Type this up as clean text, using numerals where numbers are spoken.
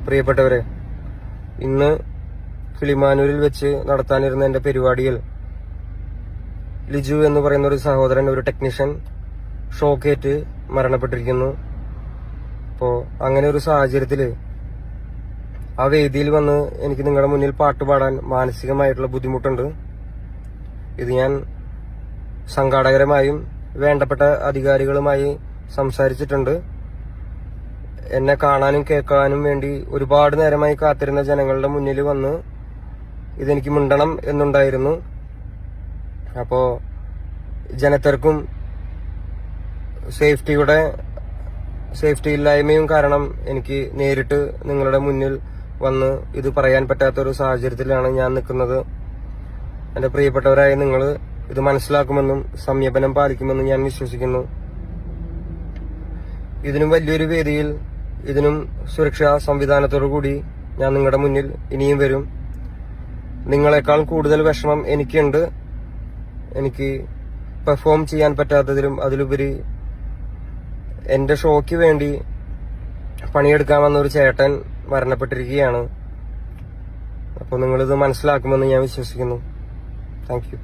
പ്രിയപ്പെട്ടവരെ, ഇന്ന് കിളിമാനൂരിൽ വെച്ച് നടത്താനിരുന്ന എന്റെ പരിപാടിയിൽ ലിജു എന്ന് പറയുന്ന ഒരു സഹോദരൻ, ഒരു ടെക്നീഷ്യൻ, ഷോക്കേറ്റ് മരണപ്പെട്ടിരിക്കുന്നു. അപ്പോൾ അങ്ങനെ ഒരു സാഹചര്യത്തിൽ ആ വേദിയിൽ വന്ന് എനിക്ക് നിങ്ങളുടെ മുന്നിൽ പാട്ട് പാടാൻ മാനസികമായിട്ടുള്ള ബുദ്ധിമുട്ടുണ്ട്. ഇത് ഞാൻ സംഘാടകരുമായും വേണ്ടപ്പെട്ട അധികാരികളുമായി സംസാരിച്ചിട്ടുണ്ട്. എന്നെ കാണാനും കേൾക്കാനും വേണ്ടി ഒരുപാട് നേരമായി കാത്തിരുന്ന ജനങ്ങളുടെ മുന്നിൽ വന്ന് ഇതെനിക്ക് മിണ്ടണം എന്നുണ്ടായിരുന്നു. അപ്പോ ജനത്തിരക്കും സേഫ്റ്റി ഇല്ലായ്മയും കാരണം എനിക്ക് നേരിട്ട് നിങ്ങളുടെ മുന്നിൽ വന്ന് ഇത് പറയാൻ പറ്റാത്തൊരു സാഹചര്യത്തിലാണ് ഞാൻ നിൽക്കുന്നത്. എന്റെ പ്രിയപ്പെട്ടവരായ നിങ്ങൾ ഇത് മനസ്സിലാക്കുമെന്നും സംയമനം പാലിക്കുമെന്നും ഞാൻ വിശ്വസിക്കുന്നു. ഇതിനും വലിയൊരു വേദിയിൽ, ഇതിനും സുരക്ഷാ സംവിധാനത്തോടു കൂടി ഞാൻ നിങ്ങളുടെ മുന്നിൽ ഇനിയും വരും. നിങ്ങളെക്കാൾ കൂടുതൽ വിഷമം എനിക്കുണ്ട്. എനിക്ക് പെർഫോം ചെയ്യാൻ പറ്റാത്തതിലും അതിലുപരി എന്റെ ഷോയ്ക്ക് വേണ്ടി പണിയെടുക്കാൻ വന്ന ഒരു ചേട്ടൻ മരണപ്പെട്ടിരിക്കുകയാണ്. അപ്പോൾ നിങ്ങളിത് മനസ്സിലാക്കുമെന്ന് ഞാൻ വിശ്വസിക്കുന്നു. Thank you.